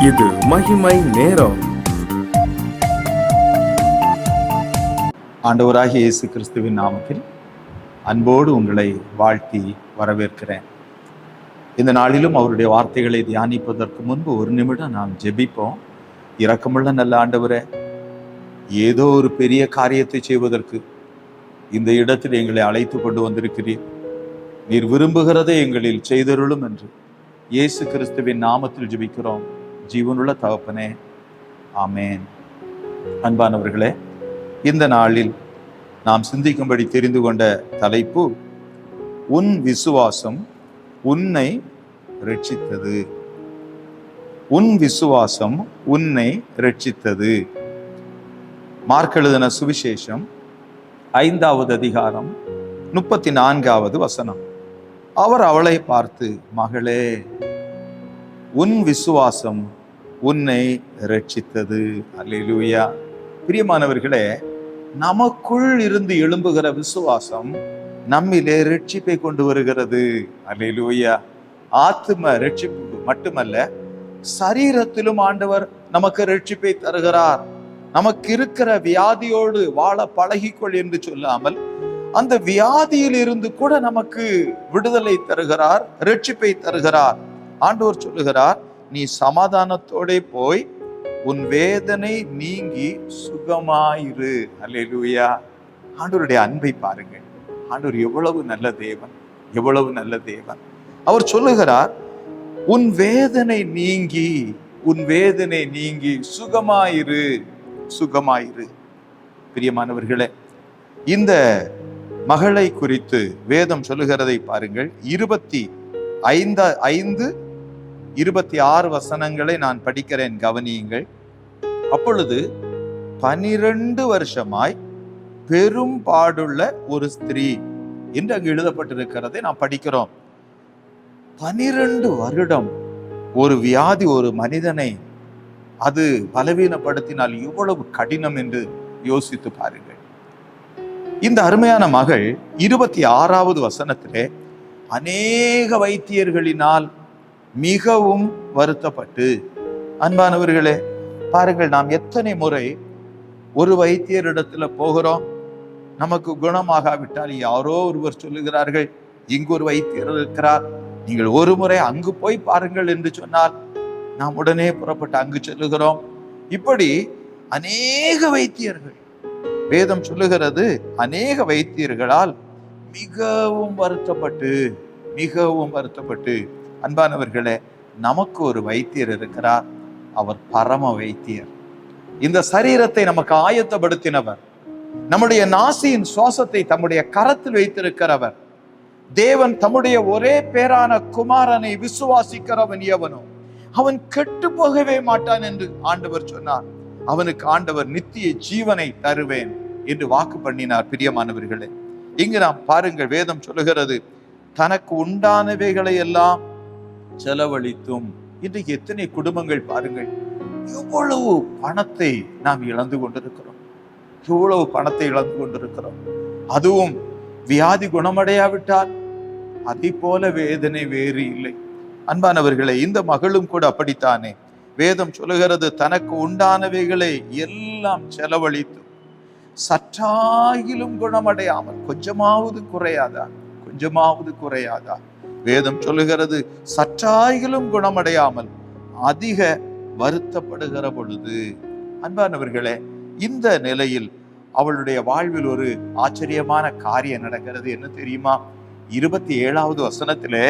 இது மகிமை நேரம். ஆண்டவராகிய இயேசு கிறிஸ்துவின் நாமத்தில் அன்போடு உங்களை வாழ்த்தி வரவேற்கிறேன். இந்த நாளிலும் அவருடைய வார்த்தைகளை தியானிப்பதற்கு முன்பு ஒரு நிமிடம் நாம் ஜெபிப்போம். இரக்கமுள்ள நல்ல ஆண்டவரே, ஏதோ ஒரு பெரிய காரியத்தை செய்வதற்கு இந்த இடத்தில் எங்களை அழைத்து கொண்டு வந்திருக்கிறீர். நீர் விரும்புகிறதை எங்களில் செய்தருளும் என்று இயேசு கிறிஸ்துவின் நாமத்தில் ஜெபிக்கிறோம் ஜீவனுள்ள தகப்பனே, ஆமேன். அன்பானவர்களே, இந்த நாளில் நாம் சிந்திக்கும்படி தெரிந்து கொண்ட தலைப்பு, உன் விசுவாசம் உன்னை இரட்சித்தது. உன் விசுவாசம் உன்னை இரட்சித்தது. மார்க் எழுதின சுவிசேஷம் 5வது அதிகாரம் 34வது வசனம். அவர் அவளை பார்த்து, மகளே, உன் விசுவாசம் உன்னை இரட்சித்தது. அல்லேலூயா. பிரியமானவர்களே, நமக்குள் இருந்து எழும்புகிற விசுவாசம் நம்மிலே இரட்சிப்பை கொண்டு வருகிறது. அல்லேலூயா. ஆத்தும இரட்சிப்பு மட்டுமல்ல, சரீரத்திலும் ஆண்டவர் நமக்கு இரட்சிப்பை தருகிறார். நமக்கு இருக்கிற வியாதியோடு வாழ பழகிக்கொள் என்று சொல்லாமல், அந்த வியாதியில் இருந்து கூட நமக்கு விடுதலை தருகிறார், இரட்சிப்பை தருகிறார். ஆண்டவர் சொல்லுகிறார், நீ சமாதானத்தோட போய் உன் வேதனை நீங்கி சுகமாயிரு. அல்லேலூயா. ஆண்டவருடைய அன்பை பாருங்கள். ஆண்டவர் எவ்வளவு நல்ல தேவன், எவ்வளவு நல்ல தேவன். அவர் சொல்லுகிறார், உன் வேதனை நீங்கி, உன் வேதனை நீங்கி சுகமாயிரு, சுகமாயிரு. பிரியமானவர்களே, இந்த மகளை குறித்து வேதம் சொல்லுகிறதை பாருங்கள். 25-26 வசனங்களை நான் படிக்கிறேன், கவனியுங்கள். அப்பொழுது 12 வருஷமாய் பெரும் பாடுள்ள ஒரு ஸ்திரீ என்று அங்கு எழுதப்பட்டிருக்கிறதை நாம் படிக்கிறோம். 12 வருடம் ஒரு வியாதி ஒரு மனிதனை அது பலவீனப்படுத்தினால் எவ்வளவு கடினம் என்று யோசித்து பாருங்கள். இந்த அருமையான மகள் 26வது வசனத்திலே, அநேக வைத்தியர்களினால் மிகவும் வருத்தப்பட்டு. அன்பானவர்களே, பாருங்கள், நாம் எத்தனை முறை ஒரு வைத்தியரிடத்துல போகிறோம், நமக்கு குணமாகாவிட்டால் யாரோ ஒருவர் சொல்லுகிறார்கள், இங்கு ஒரு வைத்தியர் இருக்கிறார், நீங்கள் ஒரு முறை அங்கு போய் பாருங்கள் என்று சொன்னால் நாம் உடனே புறப்பட்டு அங்கு செல்லுகிறோம். இப்படி அநேக வைத்தியர்கள், வேதம் சொல்லுகிறது, அநேக வைத்தியர்களால் மிகவும் வருத்தப்பட்டு, மிகவும் வருத்தப்பட்டு. அன்பானவர்களே, நமக்கு ஒரு வைத்தியர் இருக்கிறார். அவர் பரம வைத்தியர். இந்த சரீரத்தை நமக்கு ஆயத்தப்படுத்தினவர், நம்முடைய நாசியின் சுவாசத்தை தம்முடைய கரத்தில் வைத்திருக்கிறவர். தேவன் தம்முடைய ஒரே பேரான குமாரனை விசுவாசிக்கிறவன் எவனோ அவன் கெட்டு போகவே மாட்டான் என்று ஆண்டவர் சொன்னார். அவனுக்கு ஆண்டவர் நித்திய ஜீவனை தருவேன் என்று வாக்கு பண்ணினார். பிரியமானவர்களே, இங்கு நாம் பாருங்கள், வேதம் சொல்லுகிறது, தனக்கு உண்டானவைகளை எல்லாம் செலவழித்தும். இன்றைக்கு எத்தனை குடும்பங்கள் பாருங்கள், எவ்வளவு பணத்தை நாம் இழந்து கொண்டிருக்கிறோம், எவ்வளவு பணத்தை இழந்து கொண்டிருக்கிறோம். அதுவும் வியாதி குணமடையாவிட்டால் அதை போல வேதனை வேறு இல்லை. அன்பானவர்களே, இந்த மகளும் கூட அப்படித்தானே. வேதம் சொல்லுகிறது, தனக்கு உண்டானவைகளை எல்லாம் செலவழித்து சற்றாகிலும் குணமடையாமல், கொஞ்சமாவது குறையாதா, கொஞ்சமாவது குறையாதா. வேதம் சொல்லுகிறது, சற்றாகிலும் குணமடையாமல் அதிக வருத்தப்படுகிற பொழுது. அன்பானவர்களே, இந்த நிலையில் அவளுடைய வாழ்வில் ஒரு ஆச்சரியமான காரியம் நடக்கிறது. என்ன தெரியுமா? 27வது வசனத்திலே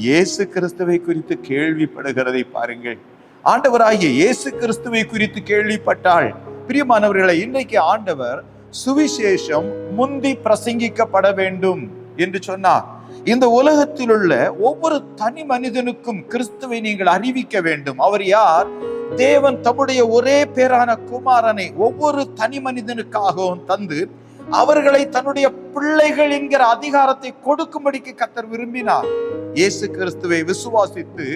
இயேசு கிறிஸ்துவை குறித்து கேள்விப்படுகிறதை பாருங்கள். ஆண்டவராகிய இயேசு கிறிஸ்துவை குறித்து கேள்விப்பட்டாள். பிரியமானவர்களை, இன்றைக்கு ஆண்டவர் சுவிசேஷம் முந்தி பிரசங்கிக்கப்பட வேண்டும் என்று சொன்னார். இந்த உலகத்தில் உள்ள ஒவ்வொரு தனி மனிதனுக்கும் கிறிஸ்துவை நீங்கள் அறிவிக்க வேண்டும். அவர் யார்? தேவன் தம்முடைய ஒரே பேரான குமாரனை ஒவ்வொரு தனி மனிதனுக்காகவும் தந்து அவர்களை தன்னுடைய பிள்ளைகள் என்கிற அதிகாரத்தை கொடுக்கும்படிக்கு கர்த்தர் விரும்பினார். இயேசு கிறிஸ்துவை விசுவாசித்து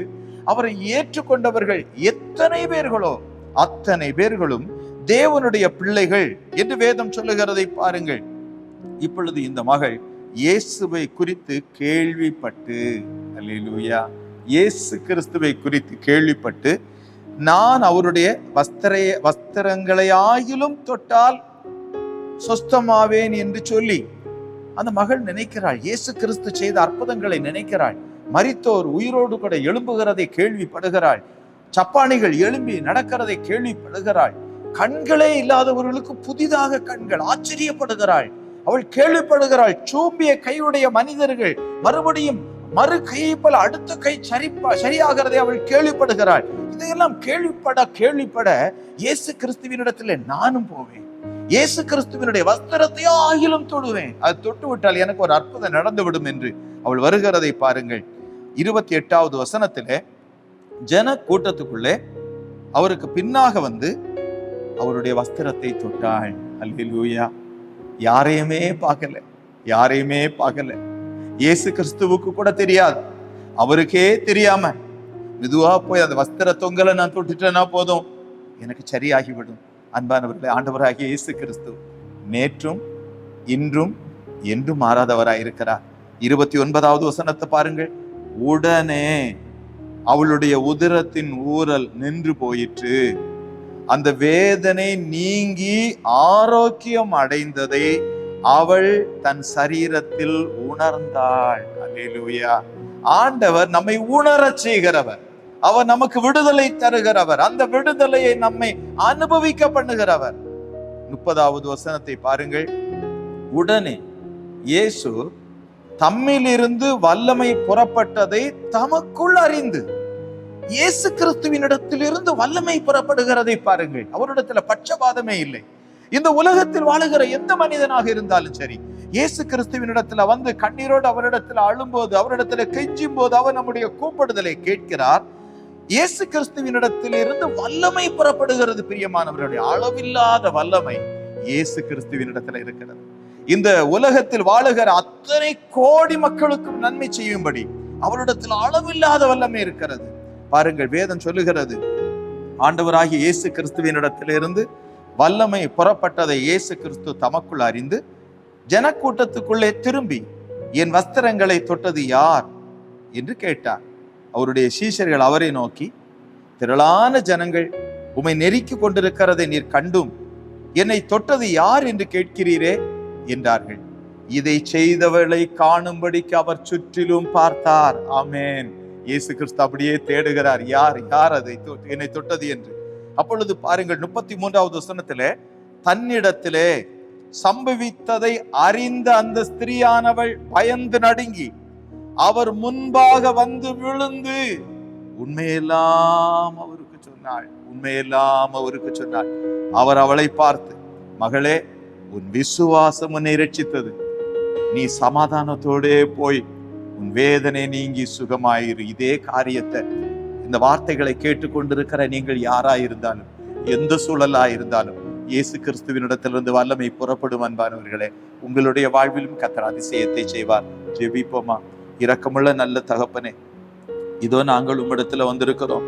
அவரை ஏற்றுக்கொண்டவர்கள் எத்தனை பேர்களோ அத்தனை பேர்களும் தேவனுடைய பிள்ளைகள் என்று வேதம் சொல்லுகிறதை பாருங்கள். இப்பொழுது இந்த மகள் இயேசுவை குறித்து கேள்விப்பட்டு, அல்லேலூயா, இயேசு கிறிஸ்துவை குறித்து கேள்விப்பட்டு நான் அவருடைய வஸ்திரங்களையாயிலும் தொட்டால் சொஸ்தமாவேன் என்று சொல்லி அந்த மகள் நினைக்கிறாள். இயேசு கிறிஸ்து செய்த அற்புதங்களை நினைக்கிறாள். மரித்தோர் உயிரோடு கூட எழும்புகிறதை கேள்விப்படுகிறாள். சப்பானிகள் எழும்பி நடக்கிறதை கேள்விப்படுகிறாள். கண்களே இல்லாதவர்களுக்கு புதிதாக கண்கள், ஆச்சரியப்படுகிறாள். அவள் கேள்விப்படுகிறாள். சூம்பிய கையுடைய மனிதர்கள் மறுபடியும் மறு கையை போல அடுத்த கை சரியாகிறதை அவள் கேள்விப்படுகிறாள். இதையெல்லாம் கேள்விப்பட இயேசு கிறிஸ்துவினிடத்தில் நானும் போவேன், இயேசு கிறிஸ்துவினுடைய வஸ்திரத்தையோ ஆகிலும் தொடுவேன், அது தொட்டு விட்டால் எனக்கு ஒரு அற்புதம் நடந்துவிடும் என்று அவள் வருகிறதை பாருங்கள். 28வது வசனத்திலே ஜன கூட்டத்துக்குள்ளே அவருக்கு பின்னாக வந்து அவருடைய வஸ்திரத்தை தொட்டாள். அல்லேலூயா. யாரையுமே பார்க்கல. இயேசு கிறிஸ்துவுக்கு கூட தெரியாது, அவருக்கே தெரியாம மெதுவா போய் அந்த வஸ்திர தொங்கலை நான் தொட்டுட்டேன்னா போதும், எனக்கு சரியாகிவிடும். அன்பானவர்களே, ஆண்டவராகிய இயேசு கிறிஸ்து நேற்றும் இன்றும் என்றும் மாறாதவராயிருக்கிறார். 29வது வசனத்தை பாருங்கள். உடனே அவளுடைய உதரத்தின் ஊறல் நின்று போயிற்று, அந்த வேதனை நீங்கி ஆரோக்கியம் அடைந்ததை அவள் தன் சரீரத்தில் உணர்ந்தாள். அல்லேலூயா. ஆண்டவர் நம்மை உணரச் செய்கிறவர், அவர் நமக்கு விடுதலை தருகிறவர், அந்த விடுதலையை நம்மை அனுபவிக்க பண்ணுகிறவர். 30வது வசனத்தை பாருங்கள். உடனே இயேசு தம்மிலிருந்து வல்லமை புறப்பட்டதை தமக்குள் அறிந்து, இயேசு கிறிஸ்துவினிடத்திலிருந்து வல்லமை புறப்படுகிறதை பாருங்கள். அவரிடத்துல பட்சபாதமே இல்லை. இந்த உலகத்தில் வாழுகிற எந்த மனிதனாக இருந்தாலும் சரி, இயேசு கிறிஸ்துவினிடத்துல வந்து கண்ணீரோடு அவரிடத்துல அழும்போது, அவரிடத்துல கெஞ்சும் போது அவர் நம்முடைய கூப்பிடுதலை கேட்கிறார். இயேசு கிறிஸ்துவினிடத்திலிருந்து வல்லமை புறப்படுகிறது. பிரியமானவர்களுடைய அளவில்லாத வல்லமை இயேசு கிறிஸ்துவினிடத்துல இருக்கிறது. இந்த உலகத்தில் வாழுகிற அத்தனை கோடி மக்களுக்கும் நன்மை செய்யும்படி அவரிடத்தில் அளவில்லாத வல்லமை இருக்கிறது. பாருங்கள், வேதம் சொல்லுகிறது, ஆண்டவராகிய இயேசு கிறிஸ்துவினிடத்திலிருந்து வல்லமை புறப்பட்டதை இயேசு கிறிஸ்து தமக்குள் அறிந்து ஜனக்கூட்டத்துக்குள்ளே திரும்பி, என் வஸ்திரங்களை தொட்டது யார் என்று கேட்டார். அவருடைய சீஷர்கள் அவரை நோக்கி, திரளான ஜனங்கள் உம்மை நெருக்கி கொண்டிருக்கிறதை நீர் கண்டும் என்னை தொட்டது யார் என்று கேட்கிறீரே என்றார்கள். இதை செய்தவர்களை காணும்படிக்கு அவர் சுற்றிலும் பார்த்தார். ஆமென். இயேசு கிறிஸ்து அப்படியே தேடுகிறார், யார் அதை என்னை தொட்டது என்று. அப்பொழுது பாருங்கள், 33வது வசனத்திலே, தன்னிடத்திலே சம்பவித்ததை அறிந்த அந்த ஸ்திரீயானவள் பயந்து நடுங்கி அவர் முன்பாக வந்து விழுந்து உண்மையெல்லாம் அவருக்கு சொன்னாள். அவர் அவளை பார்த்து, மகளே, உன் விசுவாசம் உன்னை இரட்சித்தது, நீ சமாதானத்தோடே போய் உன் வேதனை நீங்கி சுகமாயிரு. இதே காரியத்தை, இந்த வார்த்தைகளை கேட்டுக்கொண்டிருக்கிற நீங்கள் யாராயிருந்தாலும், எந்த சூழலாயிருந்தாலும், இயேசு கிறிஸ்துவினிடத்திலிருந்து வல்லமை புறப்படும். அன்பானவர்களே, உங்களுடைய வாழ்விலும் கர்த்தர் அதிசயத்தை செய்வார். ஜெபிப்போமா. இரக்கமுள்ள நல்ல தகப்பனே, இதோ நாங்கள் உம்மிடத்துல வந்திருக்கிறோம்.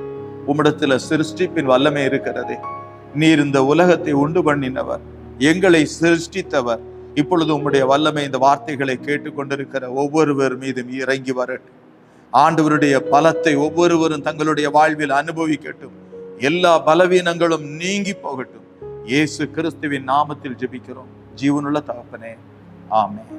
உம்மிடத்துல சிருஷ்டிப்பின் வல்லமை இருக்கிறதே. நீர் இந்த உலகத்தை உண்டு பண்ணினவர், எங்களை சிருஷ்டித்தவர். இப்பொழுது உம்முடைய வல்லமை இந்த வார்த்தைகளை கேட்டுக்கொண்டிருக்கிற ஒவ்வொருவர் மீதும் இறங்கி வரட்டும். ஆண்டவருடைய பலத்தை ஒவ்வொருவரும் தங்களுடைய வாழ்வில் அனுபவிக்கட்டும். எல்லா பலவீனங்களும் நீங்கி போகட்டும். இயேசு கிறிஸ்துவின் நாமத்தில் ஜெபிக்கிறோம் ஜீவனுள்ள தகப்பனே, ஆமென்.